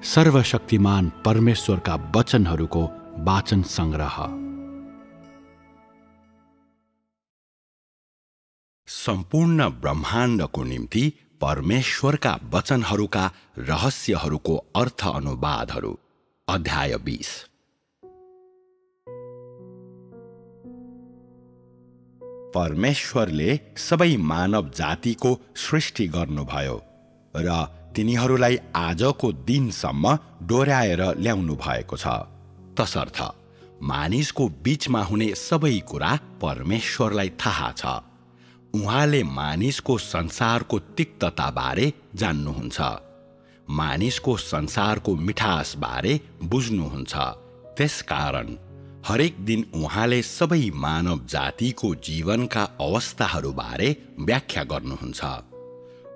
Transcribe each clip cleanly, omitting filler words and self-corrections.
सर्वशक्तिमान परमेश्वरका वचनहरूको वाचन संग्रह। सम्पूर्ण ब्रह्माण्डको निम्ति परमेश्वरका वचनहरूका रहस्यहरूको अर्थ अनुवादहरू। अध्याय 20। परमेश्वरले सबै मानव जातिको सृष्टि गर्नुभयो र तिनीहरूलाई आजको दिनसम्म डोर्याएर ल्याउनु भएको छ। तसर्थ मानिसको बीचमा हुने सबै कुरा परमेश्वरलाई थाहा छ। उहाँले मानिसको संसारको तिक्तताबारे जान्नुहुन्छ, मानिसको संसारको मिठासबारे बुझ्नुहुन्छ। त्यसकारण हरेक दिन उहाँले सबै मानव जातिको जीवनका अवस्थाहरूबारे व्याख्या गर्नुहुन्छ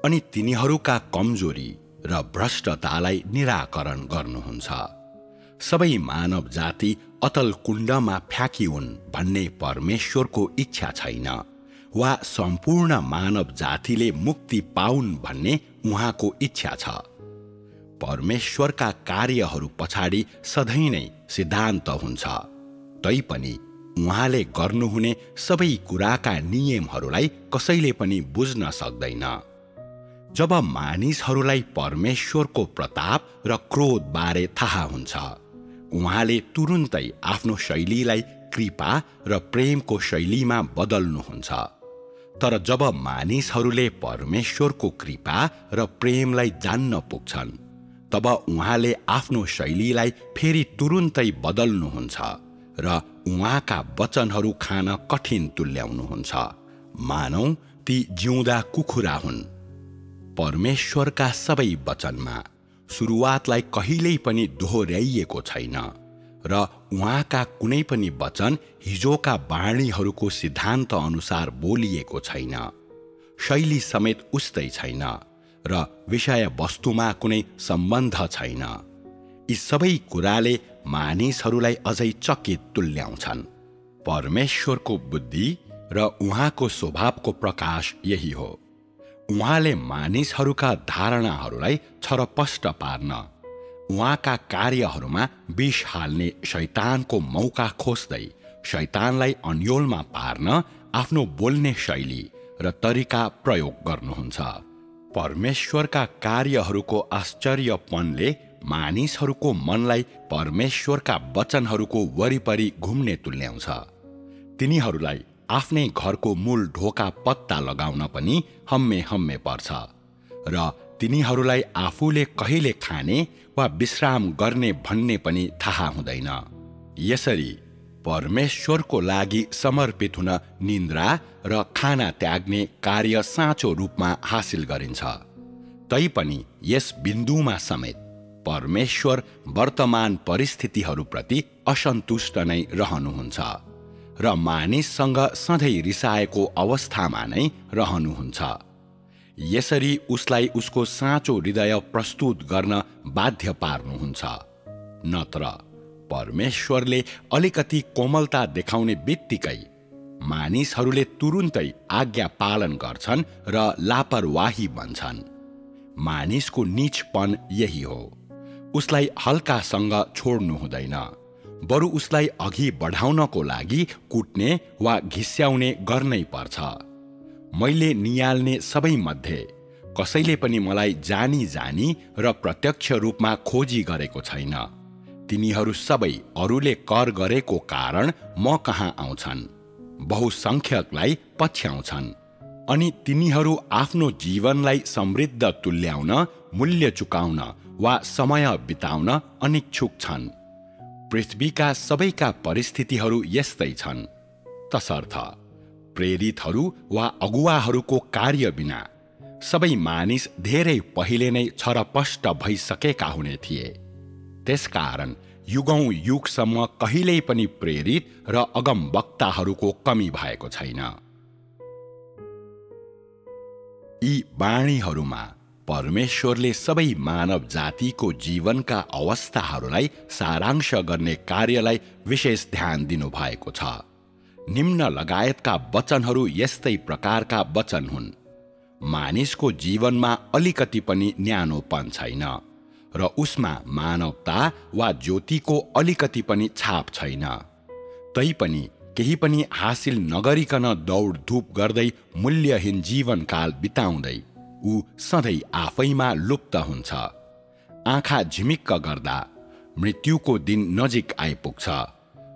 अनि तिनीहरूका कमजोरी र भ्रष्टतालाई निराकरण गर्नुहुन्छ। सबै मानव जाति अतल कुण्डमा फ्याँकिउन् भन्ने परमेश्वरको इच्छा छैन, वा सम्पूर्ण मानव जातिले मुक्ति पाउन् भन्ने उहाँको इच्छा छ। परमेश्वरका कार्यहरू पछाडि सधैँ नै सिद्धान्त हुन्छ, तैपनि उहाँले गर्नुहुने सबै कुराका नियमहरूलाई कसैले पनि बुझ्न सक्दैन। जब मानिसहरूलाई परमेश्वरको प्रताप र क्रोधबारे थाहा हुन्छ, उहाँले तुरुन्तै आफ्नो शैलीलाई कृपा र प्रेमको शैलीमा बदल्नुहुन्छ। तर जब मानिसहरूले परमेश्वरको कृपा र प्रेमलाई जान्न पुग्छन्, तब उहाँले आफ्नो शैलीलाई फेरि तुरुन्तै बदल्नुहुन्छ र उहाँका वचनहरू खान कठिन तुल्याउनुहुन्छ, मानौ ती जिउँदा कुखुरा हुन्। परमेश्वरका सबै वचनमा सुरुवातलाई कहिल्यै पनि दोहोर्याइएको छैन र उहाँका कुनै पनि वचन हिजोका वाणीहरूको सिद्धान्त अनुसार बोलिएको छैन। शैली समेत उस्तै छैन र विषय वस्तुमा कुनै सम्बन्ध छैन। यी सबै कुराले मानिसहरूलाई अझै चकित तुल्याउँछन्। परमेश्वरको बुद्धि र उहाँको स्वभावको प्रकाश यही हो। उहाँले मानिसहरूका धारणाहरूलाई छरपष्ट पार्न, उहाँका कार्यहरूमा विष हाल्ने शैतानको मौका खोज्दै शैतानलाई अन्योलमा पार्न आफ्नो बोल्ने शैली र तरिका प्रयोग गर्नुहुन्छ। परमेश्वरका कार्यहरूको आश्चर्यपनले मानिसहरूको मनलाई परमेश्वरका वचनहरूको वरिपरि घुम्ने तुल्याउँछ। तिनीहरूलाई आफ्नै घरको मूल ढोका पत्ता लगाउन पनि हम्मे पर्छ र तिनीहरूलाई आफूले कहिले खाने वा विश्राम गर्ने भन्ने पनि थाहा हुँदैन। यसरी परमेश्वरको लागि समर्पित हुन निन्द्रा र खाना त्याग्ने कार्य साँचो रूपमा हासिल गरिन्छ। तैपनि यस बिन्दुमा समेत परमेश्वर वर्तमान परिस्थितिहरूप्रति असन्तुष्ट नै रहनुहुन्छ र मानिससँग सधैँ रिसाएको अवस्थामा नै रहनुहुन्छ। यसरी उसलाई उसको साँचो हृदय प्रस्तुत गर्न बाध्य पार्नुहुन्छ। नत्र परमेश्वरले अलिकति कोमलता देखाउने बित्तिकै मानिसहरूले तुरुन्तै आज्ञा पालन गर्छन् र लापरवाही बन्छन्। मानिसको नीचपन यही हो। उसलाई हल्कासँग छोड्नु हुँदैन, बरु उसलाई अघि बढाउनको लागि कुट्ने वा घिस्याउने गर्नै पर्छ। मैले नियाल्ने सबै मध्ये कसैले पनि मलाई जानी र प्रत्यक्ष रूपमा खोजी गरेको छैन। तिनीहरू सबै अरूले कर गरेको कारण म कहाँ आउँछन्, बहुसंख्यकलाई पछ्याउँछन् अनि तिनीहरू आफ्नो जीवनलाई समृद्ध तुल्याउन, मूल्य चुकाउन वा समय बिताउन अनिच्छुक छन्। पृथ्वीका सबैका परिस्थितिहरू यस्तै छन्। तसर्थ प्रेरितहरू वा अगुवाहरूको कार्य बिना सबै मानिस धेरै पहिले नै छरपष्ट भइसकेका हुने थिए। त्यसकारण युगौं युगसम्म कहिल्यै पनि प्रेरित र अगमवक्ताहरूको कमी भएको छैन। यी वाणीहरूमा परमेश्वरले सबै मानव जातिको जीवनका अवस्थाहरूलाई सारांश गर्ने कार्यलाई विशेष ध्यान दिनुभएको छ। निम्न लगायतका वचनहरू यस्तै प्रकारका वचन हुन्। मानिसको जीवनमा अलिकति पनि न्यानोपन छैन र उसमा मानवता वा ज्योतिको अलिकति पनि छाप छैन। तैपनि केही पनि हासिल नगरिकन दौडधुप गर्दै मूल्यहीन जीवनकाल बिताउँदै ऊ सधैँ आफैमा लुप्त हुन्छ। आँखा झिमिक्क गर्दा मृत्युको दिन नजिक आइपुग्छ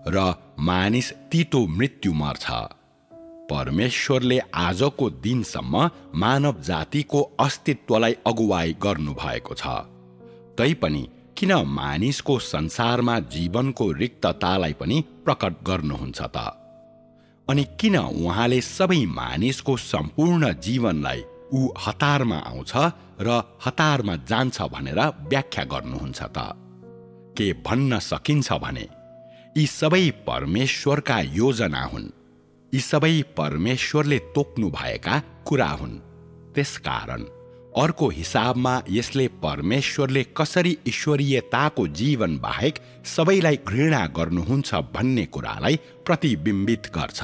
र मानिस तितो मृत्यु मर्छ। परमेश्वरले आजको दिनसम्म मानव जातिको अस्तित्वलाई अगुवाई गर्नुभएको छ। तैपनि किन मानिसको संसारमा जीवनको रिक्ततालाई पनि प्रकट गर्नुहुन्छ त? अनि किन उहाँले सबै मानिसको सम्पूर्ण जीवनलाई ऊ हतारमा आउँछ र हतारमा जान्छ भनेर व्याख्या गर्नुहुन्छ त? के भन्न सकिन्छ भने यी सबै परमेश्वरका योजना हुन्, यी सबै परमेश्वरले तोक्नु भएका कुरा हुन्। त्यसकारण अर्को हिसाबमा यसले परमेश्वरले कसरी ईश्वरीयताको जीवन बाहेक सबैलाई घृणा गर्नुहुन्छ भन्ने कुरालाई प्रतिबिम्बित गर्छ।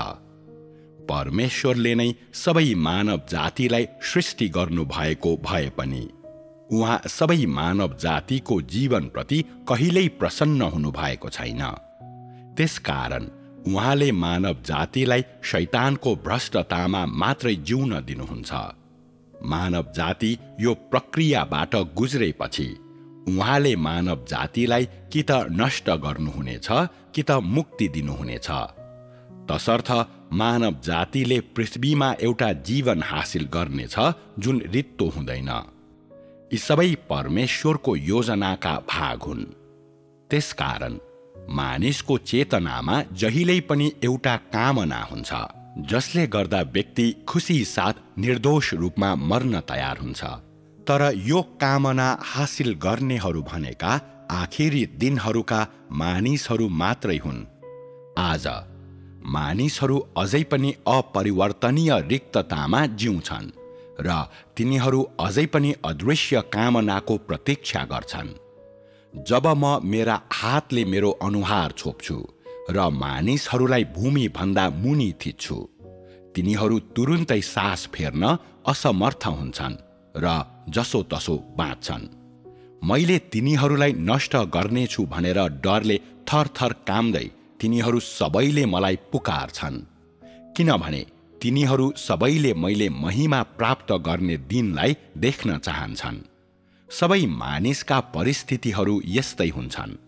परमेश्वरले नै सबै मानव जातिलाई सृष्टि गर्नुभएको भए पनि उहाँ सबै मानव जातिको जीवनप्रति कहिल्यै प्रसन्न हुनुभएको छैन। त्यसकारण उहाँले मानव जातिलाई शैतानको भ्रष्टतामा मात्रै जिउन दिनुहुन्छ। मानव जाति यो प्रक्रियाबाट गुज्रेपछि उहाँले मानव जातिलाई कि त नष्ट गर्नुहुनेछ कि त मुक्ति दिनुहुनेछ। तसर्थ मानव जातिले पृथ्वीमा एउटा जीवन हासिल गर्नेछ जुन रित्तो हुँदैन। यी सबै परमेश्वरको योजनाका भाग हुन्। त्यसकारण मानिसको चेतनामा जहिल्यै पनि एउटा कामना हुन्छ जसले गर्दा व्यक्ति खुसी साथ निर्दोष रूपमा मर्न तयार हुन्छ। तर यो कामना हासिल गर्नेहरू भनेका आखिरी दिनहरूका मानिसहरू मात्रै हुन्। आज मानिसहरू अझै पनि अपरिवर्तनीय रिक्ततामा जिउँछन् र तिनीहरू अझै पनि अदृश्य कामनाको प्रतीक्षा गर्छन्। जब म मेरा हातले मेरो अनुहार छोप्छु र मानिसहरूलाई भूमि भन्दा मुनि थिच्छु, तिनीहरू तुरुन्तै सास फेर्न असमर्थ हुन्छन् र जसोतसो बाँच्छन्। मैले तिनीहरूलाई नष्ट गर्नेछु भनेर डरले थरथर काम्दै तिनीहरू सबैले मलाई पुकारछन्, किनभने तिनीहरू सबैले मैले महिमा प्राप्त गर्ने दिनलाई देख्न चाहन्छन्। सबै मानिसका परिस्थितिहरू यस्तै हुन्छन्।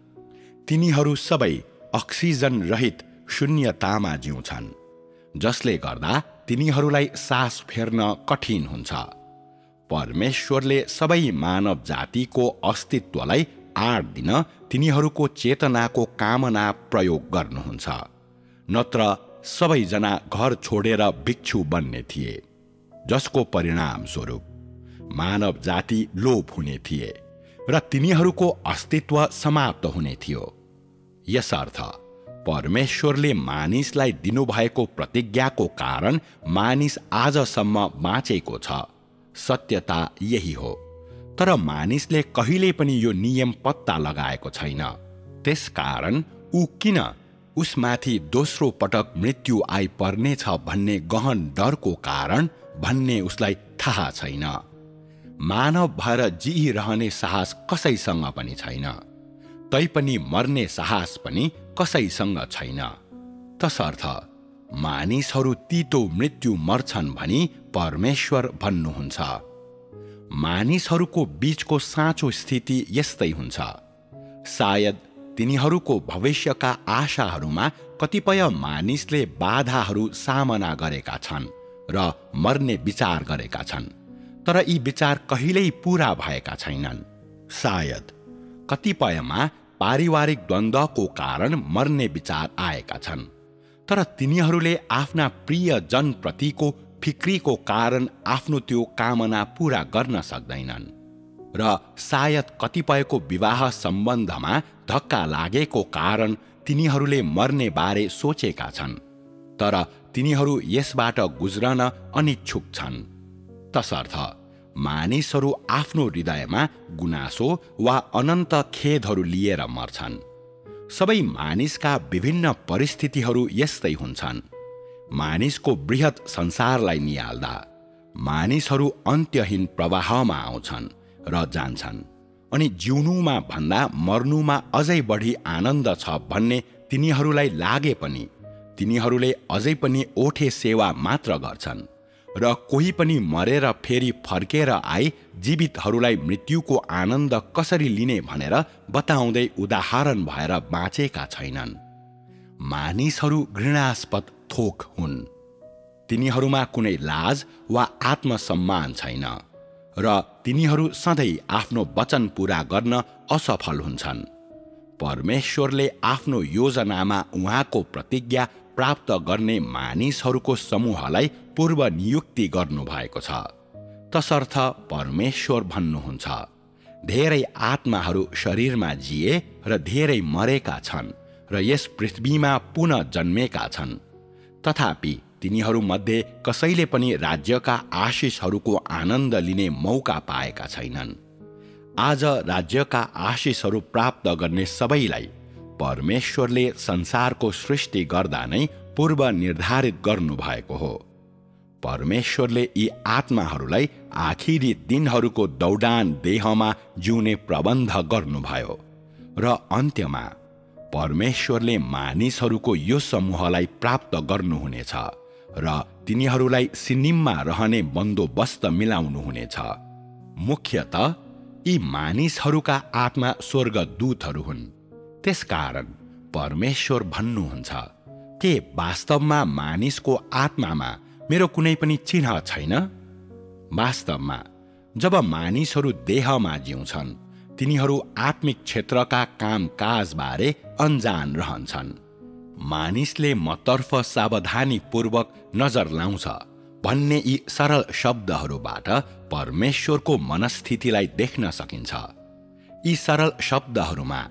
तिनीहरू सबै अक्सिजन रहित शून्यतामा जिउँछन्, जसले गर्दा तिनीहरूलाई सास फेर्न कठिन हुन्छ। परमेश्वरले सबै मानव जातिको अस्तित्वलाई आड दिन तिनीहरूको चेतनाको कामना प्रयोग गर्नुहुन्छ, नत्र सबैजना घर छोडेर भिक्षु बन्ने थिए, जसको परिणाम स्वरूप मानव जाति लोप हुने थिए र तिनीहरूको अस्तित्व समाप्त हुने थियो। यसर्थ परमेश्वरले मानिसलाई दिनुभएको प्रतिज्ञाको कारण मानिस आजसम्म बाँचेको छ। सत्यता यही हो। तर मानिसले कहिल्यै पनि यो नियम पत्ता लगाएको छैन। त्यसकारण ऊ किन उसमाथि दोस्रो पटक मृत्यु आइपर्नेछ भन्ने गहन डरको कारण भन्ने उसलाई थाहा छैन। मानव भएर जिइरहने साहस कसैसँग पनि छैन, तैपनि मर्ने साहस पनि कसैसँग छैन। तसर्थ मानिसहरू तितो मृत्यु मर्छन् भनी परमेश्वर भन्नुहुन्छ। मानिसहरूको बीचको साँचो स्थिति यस्तै हुन्छ। सायद तिनीहरूको भविष्यका आशाहरूमा कतिपय मानिसले बाधाहरू सामना गरेका छन् र मर्ने विचार गरेका छन्, तर यी विचार कहिल्यै पूरा भएका छैनन्। सायद कतिपयमा पारिवारिक द्वन्द्वको कारण मर्ने विचार आएका छन्, तर तिनीहरूले आफ्ना प्रियजनप्रतिको फिक्रीको कारण आफ्नो त्यो कामना पूरा गर्न सक्दैनन्। र सायद कतिपयको विवाह सम्बन्धमा धक्का लागेको कारण तिनीहरूले मर्ने बारे सोचेका छन्, तर तिनीहरू यसबाट गुज्रन अनिच्छुक छन्। तसर्थ मानिसहरू आफ्नो हृदयमा गुनासो वा अनन्त खेदहरू लिएर मर्छन्। सबै मानिसका विभिन्न परिस्थितिहरू यस्तै हुन्छन्। मानिसको बृहत संसारलाई निहाल्दा मानिसहरू अन्त्यहीन प्रवाहमा आउँछन् र जान्छन्, अनि जिउनुमा भन्दा मर्नुमा अझै बढी आनन्द छ भन्ने तिनीहरूलाई लागे पनि तिनीहरूले अझै पनि ओठे सेवा मात्र गर्छन् र कोही पनि मरेर फेरि फर्केर आई जीवितहरूलाई मृत्युको आनन्द कसरी लिने भनेर बताउँदै उदाहरण भएर बाँचेका छैनन्। मानिसहरू घृणास्पद थोक हुन्। तिनीहरूमा कुनै लाज वा आत्मसम्मान छैन र तिनीहरू सधैँ आफ्नो वचन पूरा गर्न असफल हुन्छन्। परमेश्वरले आफ्नो योजनामा उहाँको प्रतिज्ञा प्राप्त गर्ने मानिसहरूको समूहलाई पूर्व नियुक्ति गर्नुभएको छ। तसर्थ परमेश्वर भन्नुहुन्छ, धेरै आत्माहरू शरीरमा जिए र धेरै मरेका छन् र यस पृथ्वीमा पुनः जन्मेका छन्, तथापि तिनीहरूमध्ये कसैले पनि राज्यका आशिषहरूको आनन्द लिने मौका पाएका छैनन्। आज राज्यका आशिषहरू प्राप्त गर्ने सबैलाई परमेश्वरले संसारको सृष्टि गर्दा नै पूर्व निर्धारित गर्नुभएको हो। परमेश्वरले यी आत्माहरूलाई आखिरी दिनहरूको दौडान देहमा जिउने प्रबन्ध गर्नुभयो र अन्त्यमा परमेश्वरले मानिसहरूको यो समूहलाई प्राप्त गर्नुहुनेछ र तिनीहरूलाई सिनिममा रहने बन्दोबस्त मिलाउनुहुनेछ। मुख्यतः यी मानिसहरूका आत्मा स्वर्गदूतहरू हुन्। त्यसकारण परमेश्वर भन्नुहुन्छ, के वास्तवमा मानिसको आत्मामा मेरो कुनै पनि चिन्ह छैन? वास्तवमा जब मानिसहरू देहमा जिउँछन् तिनीहरू आत्मिक क्षेत्रका कामकाजबारे अनजान रहन्छन्। मानिसले मतर्फ सावधानीपूर्वक नजर लाउँछ भन्ने यी सरल शब्दहरूबाट परमेश्वरको मनस्थितिलाई देख्न सकिन्छ। यी सरल शब्दहरूमा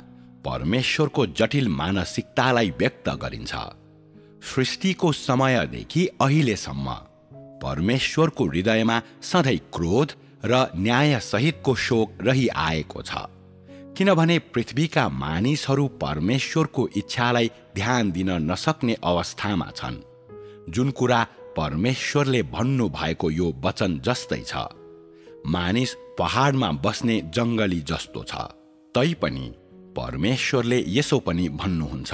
परमेश्वरको जटिल मानसिकतालाई व्यक्त गरिन्छ। सृष्टिको समयदेखि अहिलेसम्म परमेश्वरको हृदयमा सधैँ क्रोध र न्यायसहितको शोक रहिआएको छ, किनभने पृथ्वीका मानिसहरू परमेश्वरको इच्छालाई ध्यान दिन नसक्ने अवस्थामा छन्। जुन कुरा परमेश्वरले भन्नुभएको यो वचन जस्तै छ, मानिस पहाडमा बस्ने जङ्गली जस्तो छ। तैपनि परमेश्वरले यसो पनि भन्नुहुन्छ,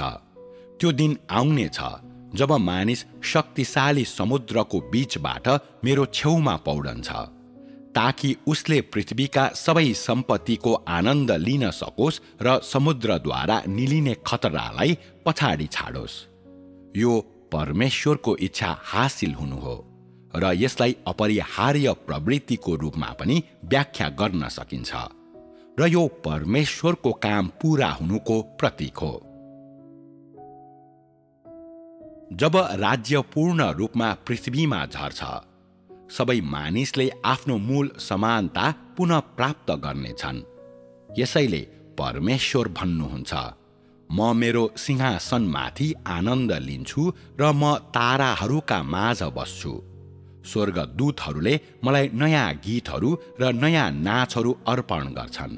त्यो दिन आउने छ जब मानिस शक्तिशाली समुद्रको बीचबाट मेरो छेउमा पौडन्छ, ताकि उसले पृथ्वीका सबै सम्पत्तिको आनन्द लिन सकोस् र समुद्रद्वारा निलिने खतरालाई पछाडि छाडोस्। यो परमेश्वरको इच्छा हासिल हुनु हो र यसलाई अपरिहार्य प्रवृत्तिको रूपमा पनि व्याख्या गर्न सकिन्छ र यो परमेश्वरको काम पूरा हुनुको प्रतीक हो। जब राज्य पूर्ण रूपमा पृथ्वीमा झर्छ, सबै मानिसले आफ्नो मूल समानता पुनः प्राप्त गर्नेछन्। यसैले परमेश्वर भन्नुहुन्छ, म मेरो सिंहासनमाथि आनन्द लिन्छु र म ताराहरूका माझ बस्छु। स्वर्गदूतहरूले मलाई नयाँ गीतहरू र नयाँ नाचहरू अर्पण गर्छन्।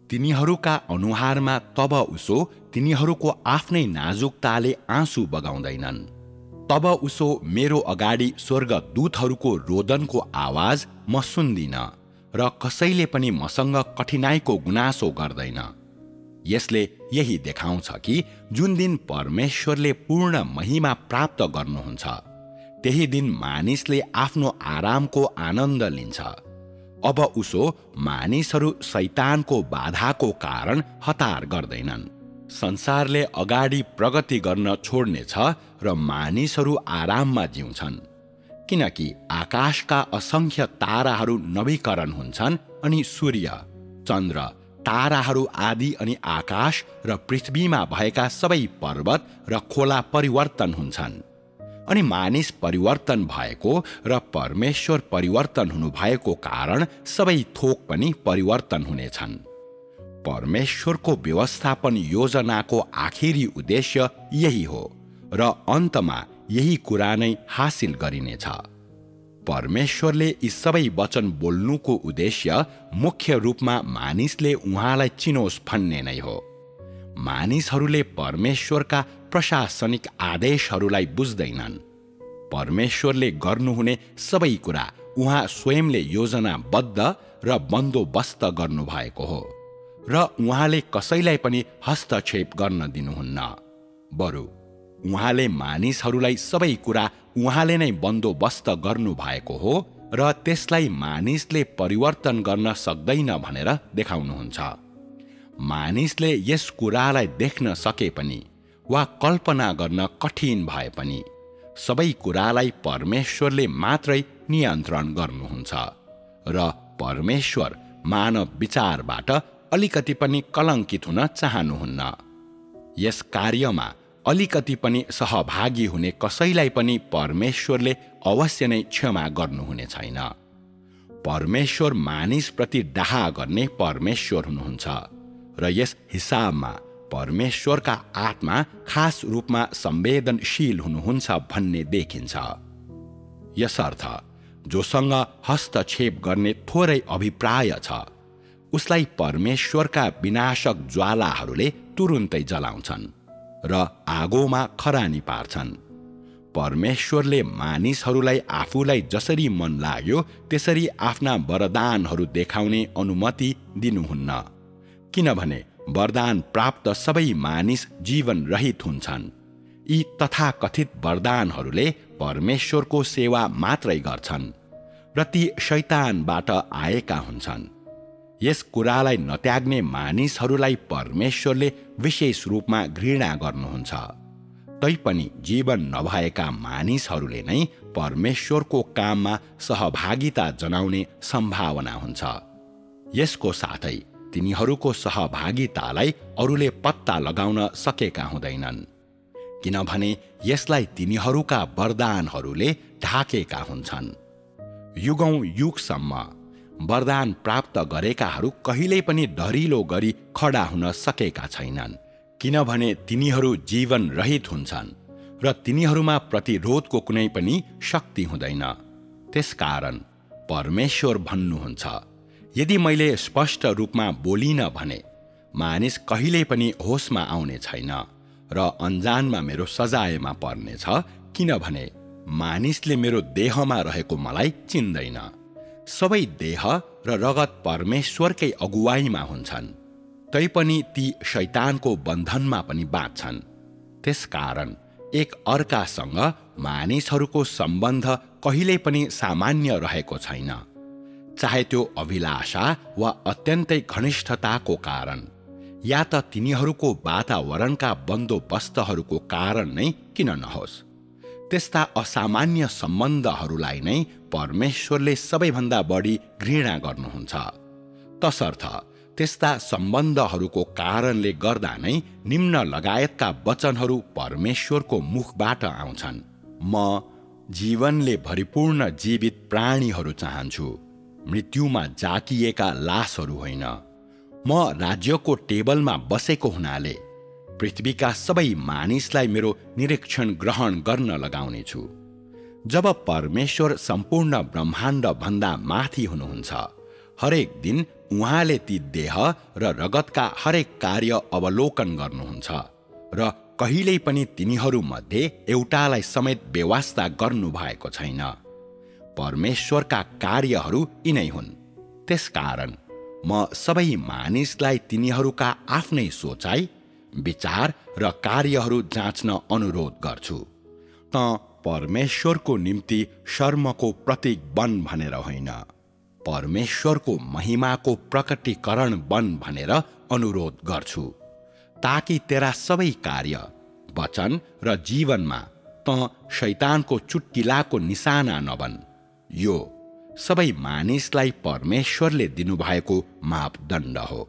तिनीहरूका अनुहारमा तब उसो तिनीहरूको आफ्नै नाजुकताले आँसु बगाउँदैनन्। तब उसो मेरो अगाडि स्वर्गदूतहरूको रोदनको आवाज म सुन्दिन र कसैले पनि मसँग कठिनाइको गुनासो गर्दैन। यसले यही देखाउँछ कि जुन दिन परमेश्वरले पूर्ण महिमा प्राप्त गर्नुहुन्छ, त्यही दिन मानिसले आफ्नो आरामको आनन्द लिन्छ। अब उसो मानिसहरू शैतानको बाधाको कारण हतार गर्दैनन्। संसारले अगाडि प्रगति गर्न छोड्नेछ र मानिसहरू आराममा जिउँछन्, किनकि आकाशका असंख्य ताराहरू नवीकरण हुन्छन् अनि सूर्य, चन्द्र, ताराहरू आदि अनि आकाश र पृथ्वीमा भएका सबै पर्वत र खोला परिवर्तन हुन्छन्। अनि मानिस परिवर्तन भएको र परमेश्वर परिवर्तन हुनुभएको कारण सबै थोक पनि परिवर्तन हुनेछन्। परमेश्वरको व्यवस्थापन योजनाको आखिरी उद्देश्य यही हो र अन्तमा यही कुरा नै हासिल गरिनेछ। परमेश्वरले यी सबै वचन बोल्नुको उद्देश्य मुख्य रूपमा मानिसले उहाँलाई चिनोस् भन्ने नै हो। मानिसहरूले परमेश्वरका प्रशासनिक आदेशहरूलाई बुझ्दैनन्। परमेश्वरले गर्नुहुने सबै कुरा उहाँ स्वयंले योजनाबद्ध र बन्दोबस्त गर्नुभएको हो। र उहाँले कसैलाई पनि हस्तक्षेप गर्न दिनुहुन्न। बरु उहाँले मानिसहरूलाई सबै कुरा उहाँले नै बन्दोबस्त गर्नुभएको हो र त्यसलाई मानिसले परिवर्तन गर्न सक्दैन भनेर देखाउनुहुन्छ। मानिसले यस कुरालाई देख्न सके पनि वा कल्पना गर्न कठिन भए पनि सबै कुरालाई परमेश्वरले मात्रै नियन्त्रण गर्नुहुन्छ र परमेश्वर मानव विचारबाट अलिकति पनि कलङ्कित हुन चाहनुहुन्न। यस कार्यमा अलिकति पनि सहभागी हुने कसैलाई पनि परमेश्वरले अवश्य नै क्षमा गर्नुहुने छैन। परमेश्वर मानिसप्रति डाहा गर्ने परमेश्वर हुनुहुन्छ र यस हिसाबमा परमेश्वरका आत्मा खास रूपमा संवेदनशील हुनुहुन्छ भन्ने देखिन्छ। यसर्थ जोसँग हस्तक्षेप गर्ने थोरै अभिप्राय छ उसलाई परमेश्वरका विनाशक ज्वालाहरूले तुरुन्तै जलाउँछन् र आगोमा खरानी पार्छन्। परमेश्वरले मानिसहरूलाई आफूलाई जसरी मन लाग्यो त्यसरी आफ्ना वरदानहरू देखाउने अनुमति दिनुहुन्न, किनभने वरदान प्राप्त सबै मानिस जीवन रहित हुन्छन्। यी तथाकथित वरदानहरूले परमेश्वरको सेवा मात्रै गर्छन् र ती शैतानबाट आएका हुन्छन्। यस कुरालाई नत्याग्ने मानिसहरूलाई परमेश्वरले विशेष रूपमा घृणा गर्नुहुन्छ। तैपनि जीवन नभएका मानिसहरूले नै परमेश्वरको काममा सहभागिता जनाउने सम्भावना हुन्छ। यसको साथै तिनीहरूको सहभागितालाई अरूले पत्ता लगाउन सकेका हुँदैनन्, किनभने यसलाई तिनीहरूका वरदानहरूले ढाकेका हुन्छन्। युगौं युगसम्म वरदान प्राप्त गरेकाहरू कहिल्यै पनि दरिलो गरी खडा हुन सकेका छैनन्, किनभने तिनीहरू जीवन रहित हुन्छन् र तिनीहरूमा प्रतिरोधको कुनै पनि शक्ति हुँदैन। त्यसकारण परमेश्वर भन्नुहुन्छ, यदि मैले स्पष्ट रूपमा बोलिन भने मानिस कहिल्यै पनि होसमा आउने छैन र अन्जानमा मेरो सजायमा पर्नेछ, किनभने मानिसले मेरो देहमा रहेको मलाई चिन्दैन। सबै देह र रगत परमेश्वरकै अगुवाईमा हुन्छन्, तैपनि ती शैतानको बन्धनमा पनि बाँच्छन्। त्यसकारण एक अर्कासँग मानिसहरूको सम्बन्ध कहिल्यै पनि सामान्य रहेको छैन, चाहे त्यो अभिलाषा वा अत्यन्तै घनिष्ठताको कारण या त तिनीहरूको वातावरणका बन्दोबस्तहरूको कारण नै किन नहोस्। त्यस्ता असामान्य सम्बन्धहरूलाई नै परमेश्वरले सबैभन्दा बढी घृणा गर्नुहुन्छ। तसर्थ त्यस्ता सम्बन्धहरूको कारणले गर्दा नै निम्न लगायतका वचनहरू परमेश्वरको मुखबाट आउँछन्। म जीवनले भरिपूर्ण जीवित प्राणीहरू चाहन्छु, मृत्युमा जाकिएका लासहरू होइन। म राज्यको टेबलमा बसेको हुनाले पृथ्वीका सबै मानिसलाई मेरो निरीक्षण ग्रहण गर्न लगाउनेछु। जब परमेश्वर सम्पूर्ण ब्रह्माण्ड भन्दा माथि हुनुहुन्छ, हरेक दिन उहाँले ती देह र रगतका हरेक कार्य अवलोकन गर्नुहुन्छ र कहिल्यै पनि तिनीहरूमध्ये एउटालाई समेत बेवास्ता गर्नुभएको छैन। परमेश्वरका कार्यहरू यिनै हुन्। त्यसकारण म सबै मानिसलाई तिनीहरूका आफ्नै सोचाइ, विचार र कार्यहरू जाँच्न अनुरोध गर्छु। त परमेश्वरको निम्ति शर्मको प्रतीक बन भनेर होइन, परमेश्वरको महिमाको प्रकटीकरण बन भनेर अनुरोध गर्छु, ताकि तेरा सबै कार्य, वचन र जीवनमा त शैतानको चुट्किलाको निशाना नबन। यो सबै मानिसलाई परमेश्वरले दिनुभएको मापदण्ड हो।